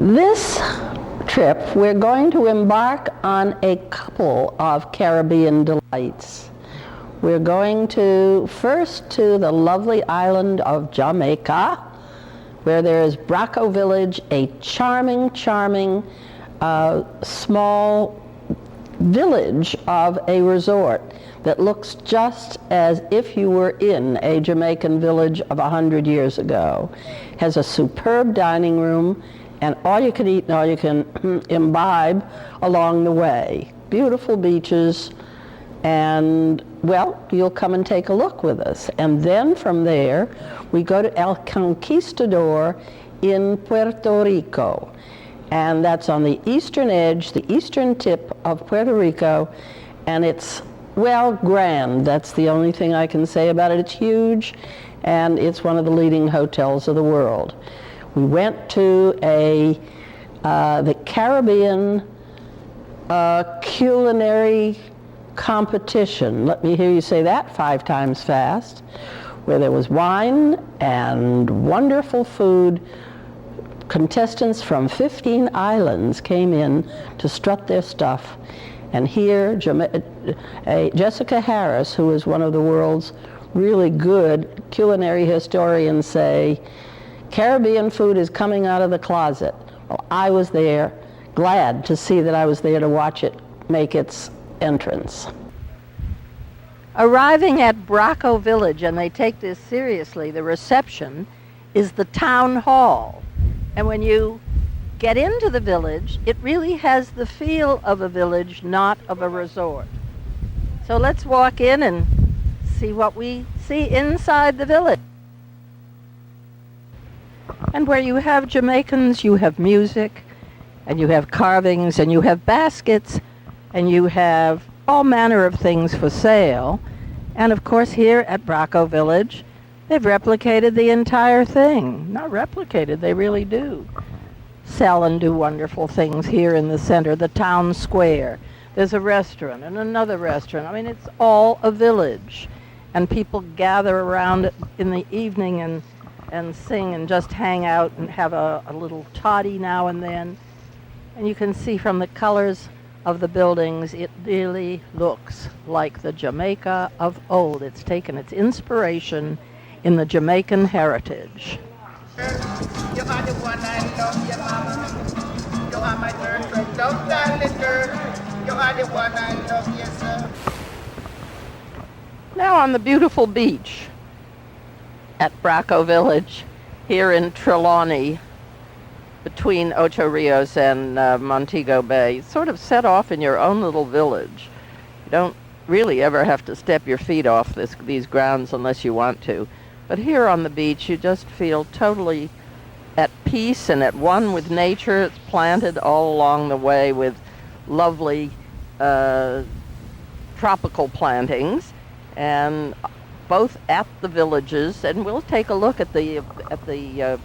This trip, we're going to embark on a couple of Caribbean delights. We're going first to the lovely island of Jamaica, where there is Braco Village, a charming small village of a resort that looks just as if you were in a Jamaican village of 100 years ago. Has a superb dining room, and all you can eat and all you can imbibe along the way. Beautiful beaches, and well, you'll come and take a look with us. And then from there, we go to El Conquistador in Puerto Rico. And that's on the eastern edge, the eastern tip of Puerto Rico, and it's, well, grand. That's the only thing I can say about it. It's huge, and it's one of the leading hotels of the world. We went to the Caribbean culinary competition. Let me hear you say that 5 times fast, where there was wine and wonderful food. Contestants from 15 islands came in to strut their stuff. And here, Jessica Harris, who is one of the world's really good culinary historians, say, Caribbean food is coming out of the closet. Well, I was there, glad to see that I was there to watch it make its entrance. Arriving at Braco Village, and they take this seriously, the reception is the town hall. And when you get into the village, it really has the feel of a village, not of a resort. So let's walk in and see what we see inside the village. And where you have Jamaicans, you have music, and you have carvings, and you have baskets, and you have all manner of things for sale. And of course here at Braco Village, they've replicated the entire thing. Not replicated, they really do sell and do wonderful things here in the center, the town square. There's a restaurant and another restaurant. I mean, it's all a village. And people gather around it in the evening and sing and just hang out and have a little toddy now and then. And you can see from the colors of the buildings, it really looks like the Jamaica of old. It's taken its inspiration in the Jamaican heritage. You are the one I love, your mama. You are my girlfriend, love darling girl. You are the one I love, yes sir. Now on the beautiful beach at Braco Village, here in Trelawney, between Ocho Rios and Montego Bay, sort of set off in your own little village. You don't really ever have to step your feet off these grounds unless you want to. But here on the beach, you just feel totally at peace and at one with nature. It's planted all along the way with lovely tropical plantings, and both at the villages, and we'll take a look at the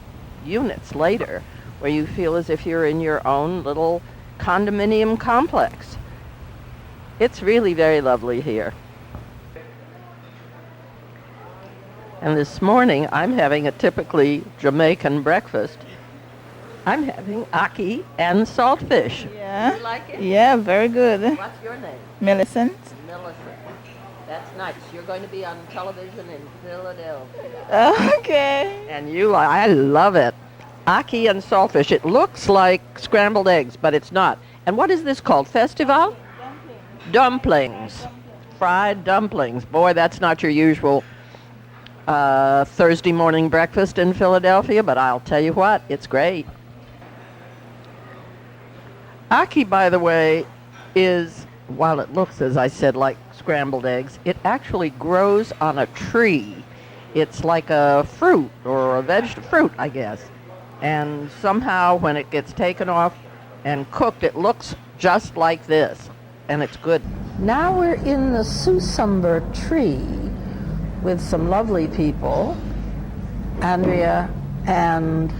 units later, where you feel as if you're in your own little condominium complex. It's really very lovely here. And this morning, I'm having a typically Jamaican breakfast. I'm having ackee and saltfish. Yeah. You like it? Yeah, very good. What's your name? Millicent. Millicent. That's nice. You're going to be on television in Philadelphia. Okay. And I love it. Ackee and saltfish. It looks like scrambled eggs, but it's not. And what is this called? Festival? Dumplings. Fried dumplings. Boy, that's not your usual Thursday morning breakfast in Philadelphia, but I'll tell you what, it's great. Ackee, by the way, is, while it looks, as I said, like scrambled eggs, it actually grows on a tree. It's like a fruit or a vegetable fruit, I guess. And somehow when it gets taken off and cooked, it looks just like this, and it's good. Now we're in the Susumber tree with some lovely people, Andrea and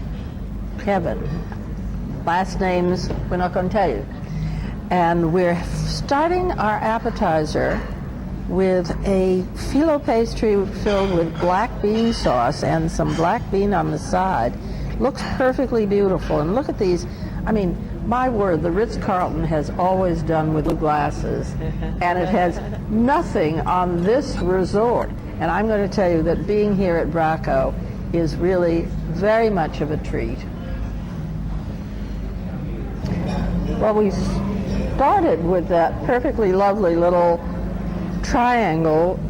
Kevin. Last names we're not going to tell you. And we're starting our appetizer with a phyllo pastry filled with black bean sauce and some black bean on the side. Looks perfectly beautiful. And look at these. I mean, my word, the Ritz-Carlton has always done with blue glasses. And it has nothing on this resort. And I'm going to tell you that being here at Braco is really very much of a treat. Well, we started with that perfectly lovely little triangle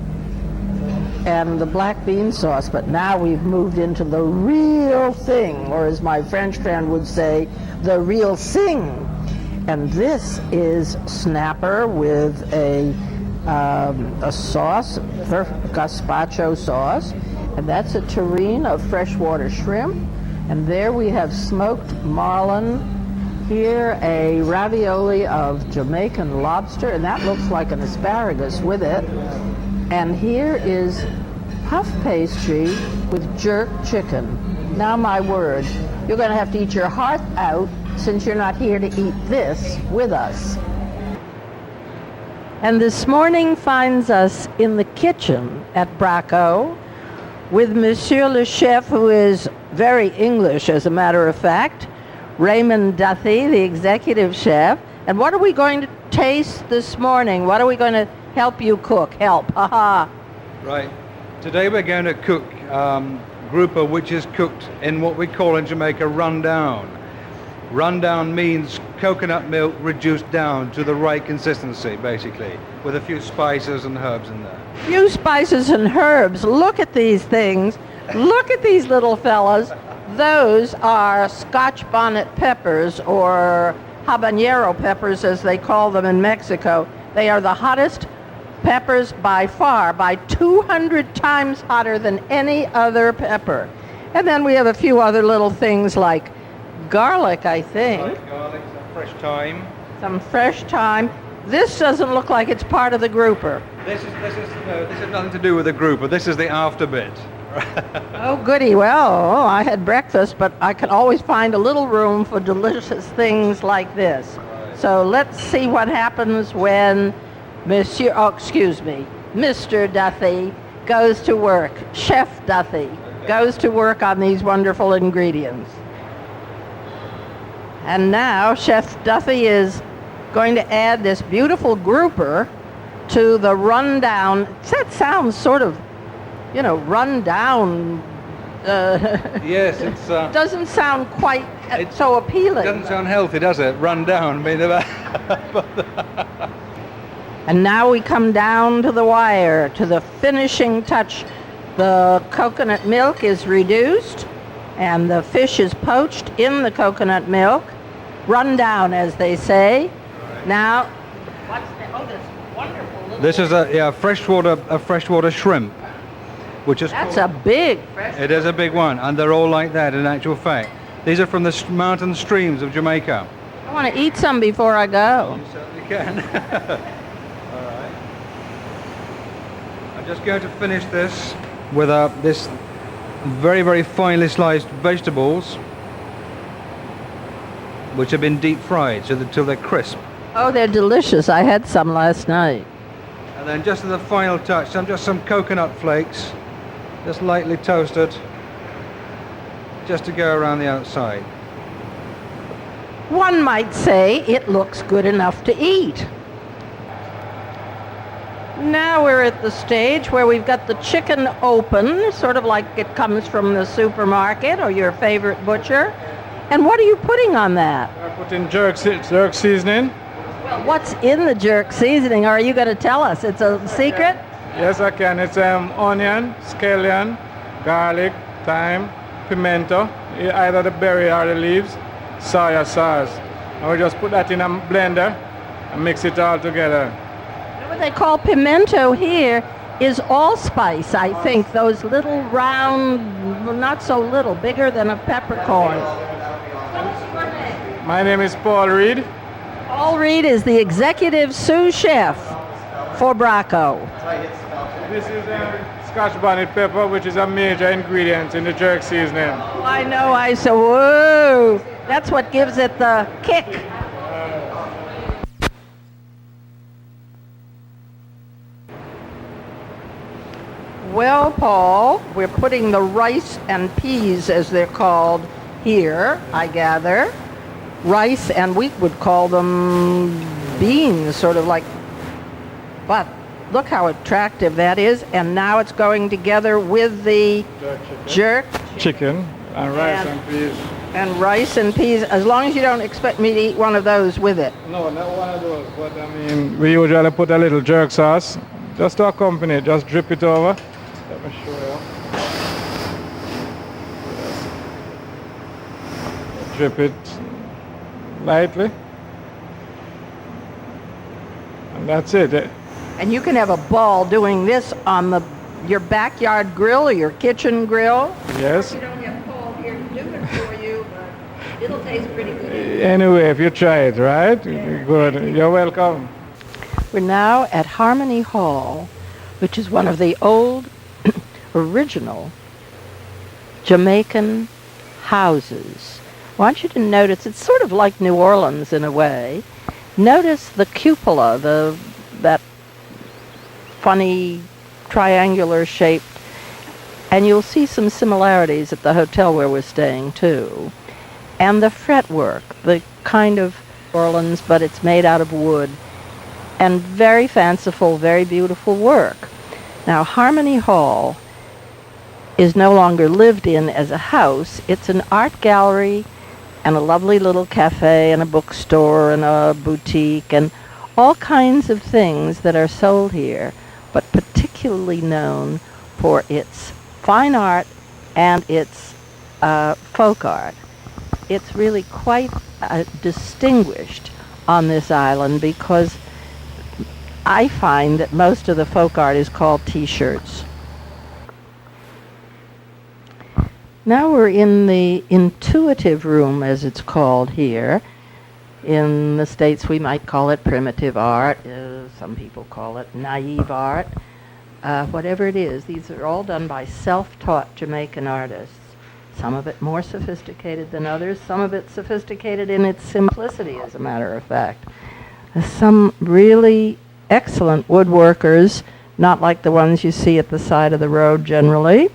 and the black bean sauce, but now we've moved into the real thing, or as my French friend would say, the real thing. And this is snapper with a sauce, gazpacho sauce, and that's a terrine of freshwater shrimp. And there we have smoked marlin. Here, a ravioli of Jamaican lobster, and that looks like an asparagus with it. And here is puff pastry with jerk chicken. Now, my word, you're going to have to eat your heart out since you're not here to eat this with us. And this morning finds us in the kitchen at Braco with Monsieur le Chef, who is very English, as a matter of fact, Raymond Duthie, the executive chef. And what are we going to taste this morning? What are we going to help you cook? Help, haha. Right. Today we're going to cook grouper, which is cooked in what we call in Jamaica rundown. Rundown means coconut milk reduced down to the right consistency, basically, with a few spices and herbs in there. Few spices and herbs. Look at these things. Look at these little fellas. Those are Scotch bonnet peppers, or habanero peppers as they call them in Mexico. They are the hottest peppers by far, by 200 times hotter than any other pepper. And then we have a few other little things like garlic, I think. Garlic, some fresh thyme. Some fresh thyme. This doesn't look like it's part of the grouper. This is nothing to do with the grouper. This is the after bit. Oh, goody. Well, I had breakfast, but I can always find a little room for delicious things like this. Right. So let's see what happens when Mr. Duthie goes to work. Chef Duthie goes to work on these wonderful ingredients. And now Chef Duthie is going to add this beautiful grouper to the rundown. That sounds sort of, run down. Yes, it's... doesn't sound quite so appealing. It doesn't sound healthy, does it? Run down. And now we come down to the wire, to the finishing touch. The coconut milk is reduced, and the fish is poached in the coconut milk. Run down, as they say. Right. Now, this wonderful little... This is a freshwater shrimp. That's a big freshwater. It is a big one, and they're all like that in actual fact. These are from the mountain streams of Jamaica. I want to eat some before I go. You certainly can. All right. I'm just going to finish this with this very, very finely sliced vegetables, which have been deep fried till they're crisp. Oh, they're delicious. I had some last night. And then just as a final touch, some coconut flakes, just lightly toasted, just to go around the outside. One might say it looks good enough to eat. Now we're at the stage where we've got the chicken open, sort of like it comes from the supermarket or your favorite butcher. And what are you putting on that? I put in jerk seasoning. Well, what's in the jerk seasoning? Or are you going to tell us? It's a secret? Yes, I can. It's onion, scallion, garlic, thyme, pimento, either the berry or the leaves, soya sauce. And we just put that in a blender and mix it all together. What they call pimento here is allspice, I think. Those little round, well, not so little, bigger than a peppercorn. What's your name? My name is Paul Reed. Paul Reed is the executive sous chef for Braco. This is Scotch bonnet pepper, which is a major ingredient in the jerk seasoning. Oh, I know. I said, whoa, that's what gives it the kick. Well, Paul, we're putting the rice and peas, as they're called, here, I gather, rice, and we would call them beans, sort of like, but look how attractive that is. And now it's going together with the jerk chicken and rice and peas. and rice and peas, as long as you don't expect me to eat one of those with it. No, not one of those, but I mean, we usually put a little jerk sauce just to accompany it, just drip it over. Let me show you. Drip it lightly. And that's it. And you can have a ball doing this on your backyard grill or your kitchen grill. Yes. You don't have Paul here to do it for you, but it'll taste pretty good. Anyway, if you try it, right? Good. You're welcome. We're now at Harmony Hall, which is one of the old, original Jamaican houses. I want you to notice, it's sort of like New Orleans in a way. Notice the cupola, that funny triangular shape, and you'll see some similarities at the hotel where we're staying too. And the fretwork, the kind of New Orleans, but it's made out of wood, and very fanciful, very beautiful work. Now, Harmony Hall is no longer lived in as a house. It's an art gallery and a lovely little cafe and a bookstore and a boutique and all kinds of things that are sold here, but particularly known for its fine art and its folk art. It's really quite distinguished on this island because I find that most of the folk art is called T-shirts. Now we're in the intuitive room, as it's called here. In the States, we might call it primitive art. Some people call it naive art. Whatever it is, these are all done by self-taught Jamaican artists. Some of it more sophisticated than others. Some of it sophisticated in its simplicity, as a matter of fact. Some really excellent woodworkers, not like the ones you see at the side of the road generally.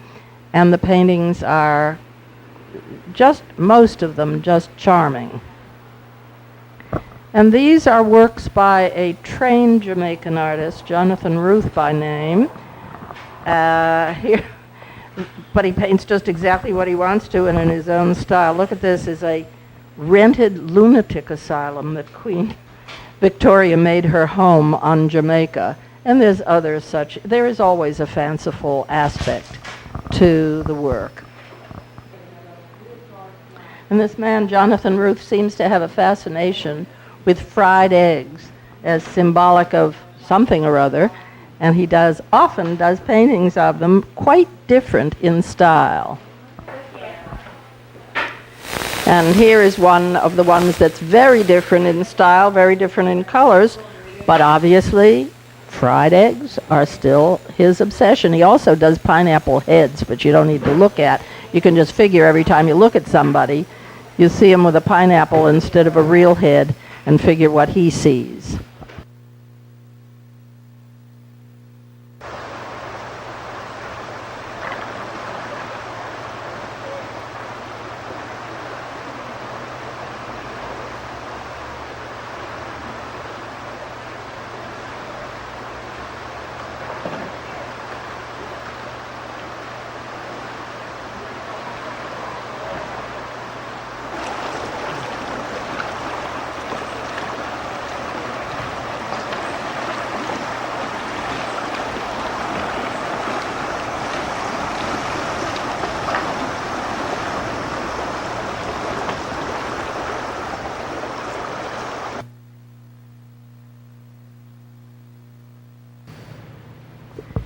And the paintings are most of them, just charming. And these are works by a trained Jamaican artist, Jonathan Ruth by name. Here, but he paints just exactly what he wants to and in his own style. Look at this, is a rented lunatic asylum that Queen Victoria made her home on Jamaica. And there's others such. There is always a fanciful aspect to the work. And this man, Jonathan Ruth, seems to have a fascination with fried eggs as symbolic of something or other, and he often does paintings of them quite different in style. And here is one of the ones that's very different in style, very different in colors, but obviously fried eggs are still his obsession. He also does pineapple heads, which you don't need to look at. You can just figure every time you look at somebody, you see him with a pineapple instead of a real head and figure what he sees.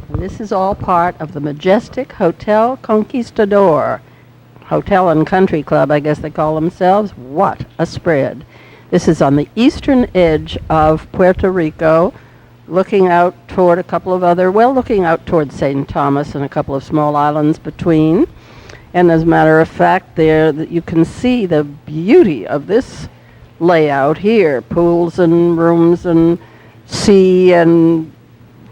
This is all part of the majestic Hotel Conquistador. Hotel and Country Club, I guess they call themselves. What a spread. This is on the eastern edge of Puerto Rico, looking out toward a couple of looking out toward St. Thomas and a couple of small islands between. And as a matter of fact, there you can see the beauty of this layout here. Pools and rooms and sea and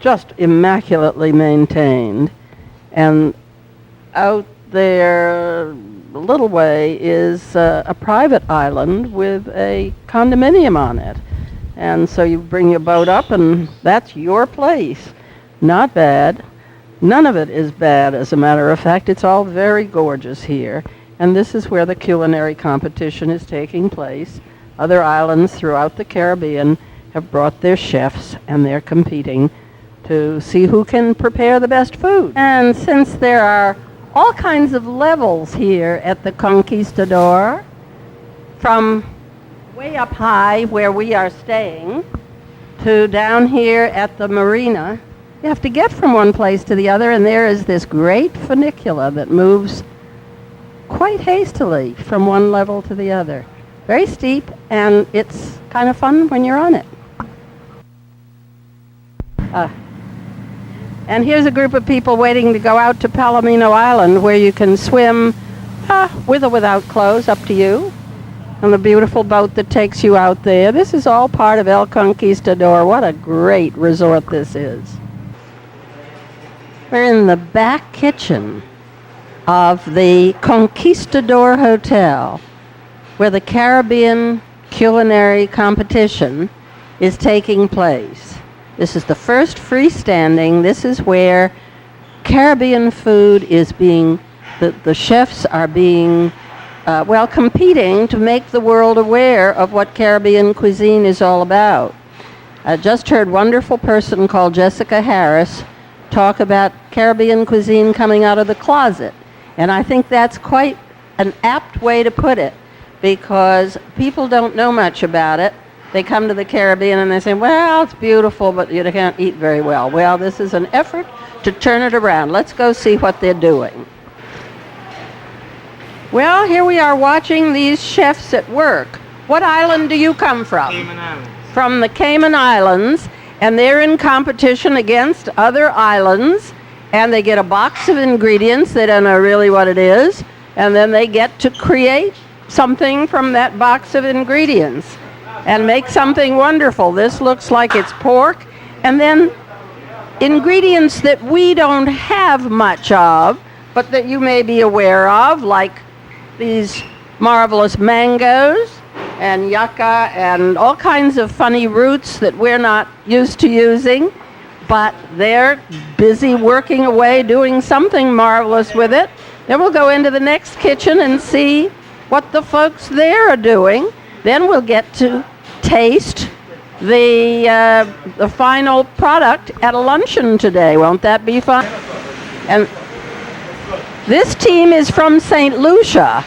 just immaculately maintained. And out there, a little way, is a private island with a condominium on it. And so you bring your boat up and that's your place. Not bad. None of it is bad, as a matter of fact. It's all very gorgeous here. And this is where the culinary competition is taking place. Other islands throughout the Caribbean have brought their chefs, and they're competing to see who can prepare the best food. And since there are all kinds of levels here at the Conquistador, from way up high where we are staying to down here at the marina, you have to get from one place to the other, and there is this great funicular that moves quite hastily from one level to the other. Very steep, and it's kind of fun when you're on it. And here's a group of people waiting to go out to Palomino Island, where you can swim with or without clothes, up to you, on the beautiful boat that takes you out there. This is all part of El Conquistador. What a great resort this is. We're in the back kitchen of the Conquistador Hotel, where the Caribbean culinary competition is taking place. This is the first freestanding. This is where Caribbean food is being, the chefs are being, competing to make the world aware of what Caribbean cuisine is all about. I just heard a wonderful person called Jessica Harris talk about Caribbean cuisine coming out of the closet. And I think that's quite an apt way to put it, because people don't know much about it. They come to the Caribbean and they say, well, it's beautiful, but you can't eat very well. Well, this is an effort to turn it around. Let's go see what they're doing. Well, here we are watching these chefs at work. What island do you come from? Cayman Islands. From the Cayman Islands, and they're in competition against other islands, and they get a box of ingredients. They don't know really what it is, and then they get to create something from that box of ingredients and make something wonderful. This looks like it's pork, and then ingredients that we don't have much of, but that you may be aware of, like these marvelous mangoes and yucca and all kinds of funny roots that we're not used to using, but they're busy working away doing something marvelous with it. Then we'll go into the next kitchen and see what the folks there are doing. Then we'll get to taste the final product at a luncheon today. Won't that be fun? And this team is from St. Lucia,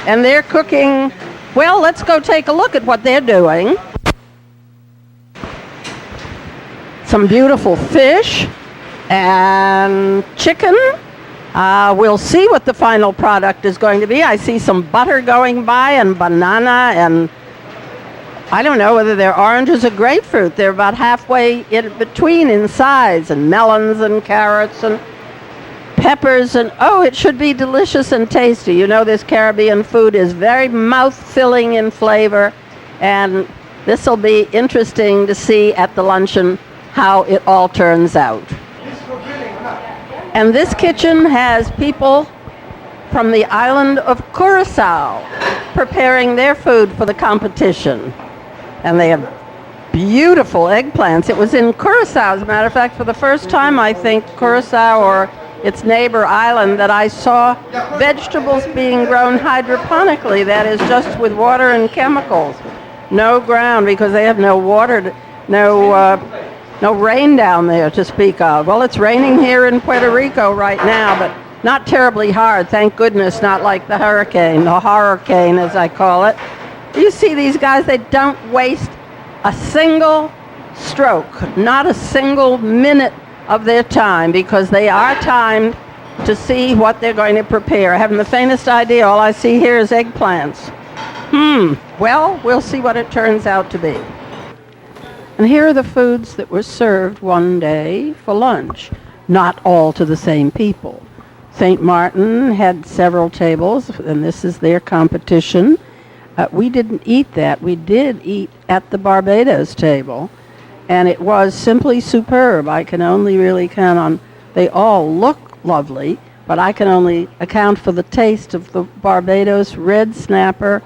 and they're cooking. Well, let's go take a look at what they're doing. Some beautiful fish and chicken. We'll see what the final product is going to be. I see some butter going by and banana, and I don't know whether they're oranges or grapefruit. They're about halfway in between in size, and melons and carrots and peppers, and oh, it should be delicious and tasty. You know, this Caribbean food is very mouth-filling in flavor, and this will be interesting to see at the luncheon how it all turns out. And this kitchen has people from the island of Curacao preparing their food for the competition. And they have beautiful eggplants. It was in Curacao, as a matter of fact, for the first time, I think, Curacao or its neighbor island, that I saw vegetables being grown hydroponically, that is, just with water and chemicals. No ground, because they have no water, no rain down there to speak of. Well, it's raining here in Puerto Rico right now, but not terribly hard, thank goodness, not like the hurricane as I call it. You see these guys, they don't waste a single stroke, not a single minute of their time, because they are timed to see what they're going to prepare. I haven't the faintest idea. All I see here is eggplants. Well, we'll see what it turns out to be. And here are the foods that were served one day for lunch, not all to the same people. St. Martin had several tables, and this is their competition. We didn't eat that. We did eat at the Barbados table, and it was simply superb. I can only really count on, they all look lovely. but I can only account for the taste of the Barbados red snapper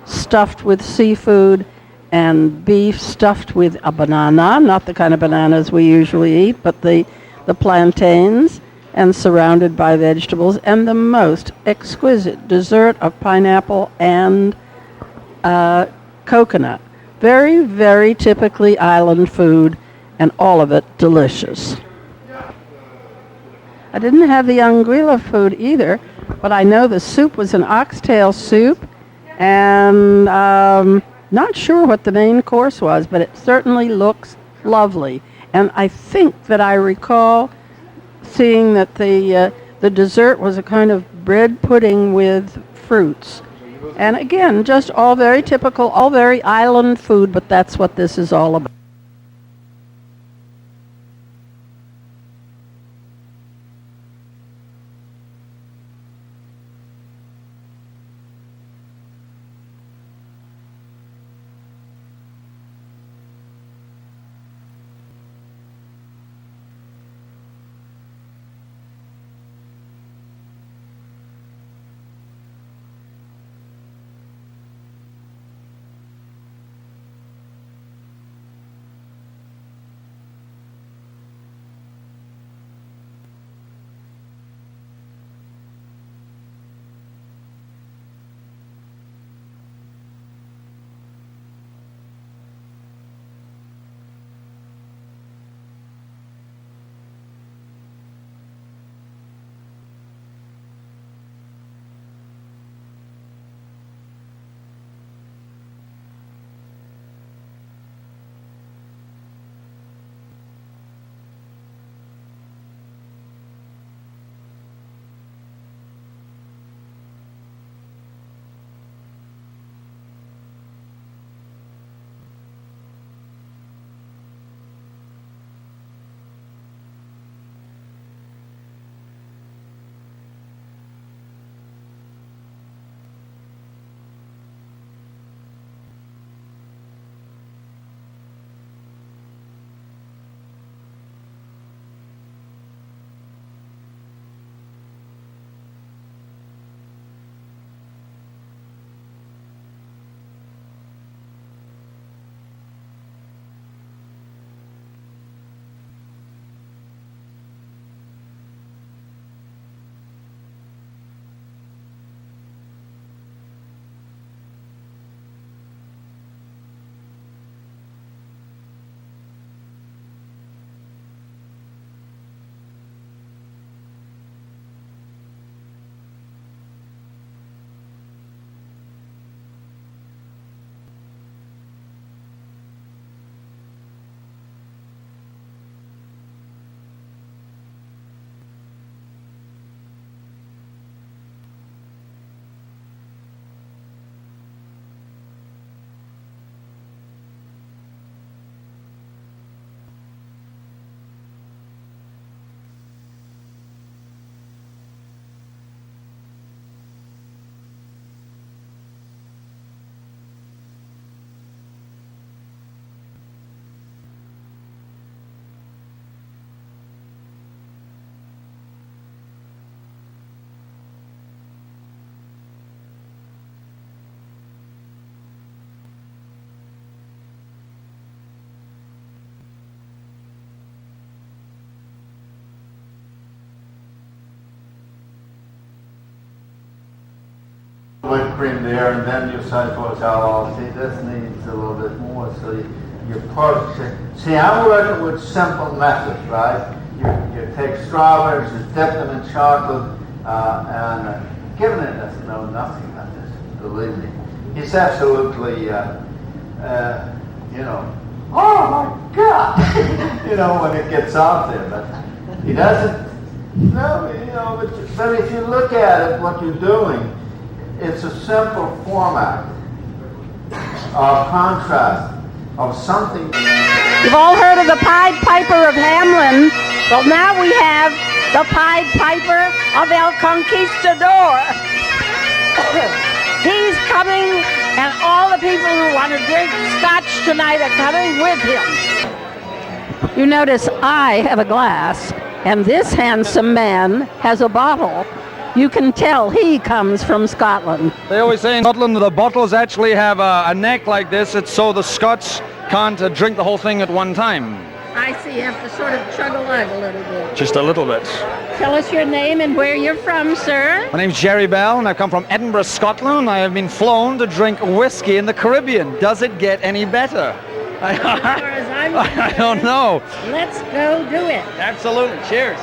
stuffed with seafood and beef stuffed with a banana, not the kind of bananas we usually eat, but the plantains, and surrounded by vegetables, and the most exquisite dessert of pineapple and coconut. Very, very typically island food, and all of it delicious. I didn't have the Anguilla food either, but I know the soup was an oxtail soup, and not sure what the main course was, but it certainly looks lovely. And I think that I recall seeing that the dessert was a kind of bread pudding with fruits. And again, just all very typical, all very island food, but that's what this is all about. Whipped cream there, and then you say to yourself, oh, see, this needs a little bit more, so you push it. See, I'm working with simple methods, right? You take strawberries, you dip them in chocolate, and giving it nothing at this, believe me. He's absolutely, oh my God, when it gets out there, but he doesn't, but if you look at it, what you're doing, it's a simple format of contrast of something. You've all heard of the Pied Piper of Hamelin. Well, now we have the Pied Piper of El Conquistador. He's coming, and all the people who want to drink scotch tonight are coming with him. You notice I have a glass And this handsome man has a bottle. You can tell he comes from Scotland. They always say in Scotland that the bottles actually have a neck like this. It's so the Scots can't drink the whole thing at one time. I see, you have to sort of chug-a-lug a little bit. Just a little bit. Tell us your name and where you're from, sir. My name's Jerry Bell, and I come from Edinburgh, Scotland. I have been flown to drink whiskey in the Caribbean. Does it get any better? As far as I'm I don't know. Let's go do it. Absolutely. Cheers.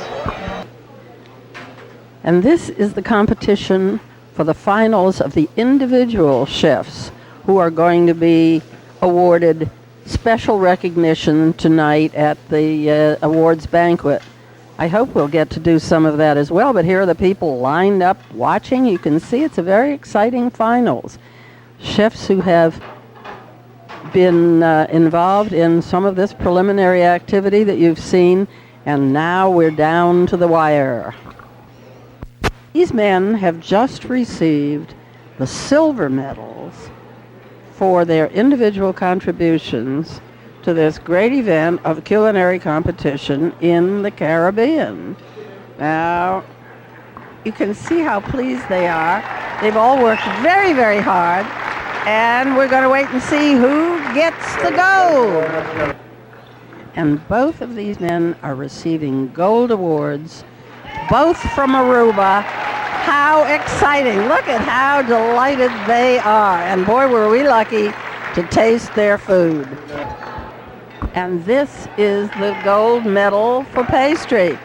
And this is the competition for the finals of the individual chefs who are going to be awarded special recognition tonight at the awards banquet. I hope we'll get to do some of that as well, but here are the people lined up watching. You can see it's a very exciting finals. Chefs who have been involved in some of this preliminary activity that you've seen, and now we're down to the wire. These men have just received the silver medals for their individual contributions to this great event of culinary competition in the Caribbean. Now, you can see how pleased they are. They've all worked very, very hard, and we're going to wait and see who gets the gold. And both of these men are receiving gold awards, both from Aruba. How exciting. Look at how delighted they are. And boy, were we lucky to taste their food. And this is the gold medal for pastry.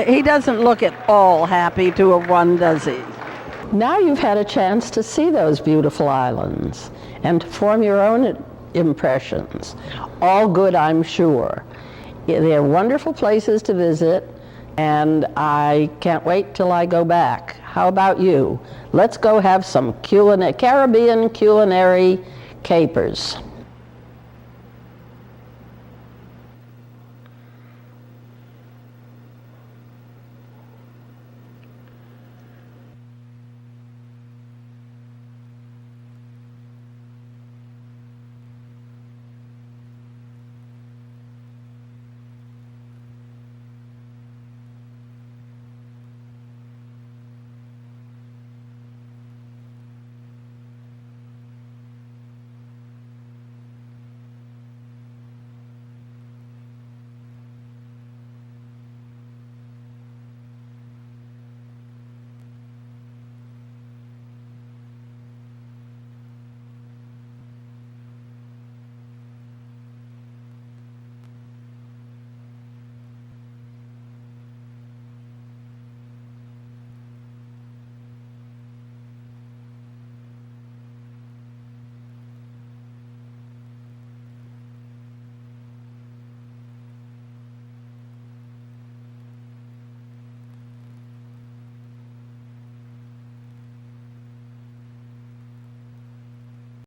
He doesn't look at all happy to have won, does he? Now you've had a chance to see those beautiful islands and to form your own impressions. All good, I'm sure. They're wonderful places to visit, and I can't wait till I go back. How about you? Let's go have some Caribbean culinary capers.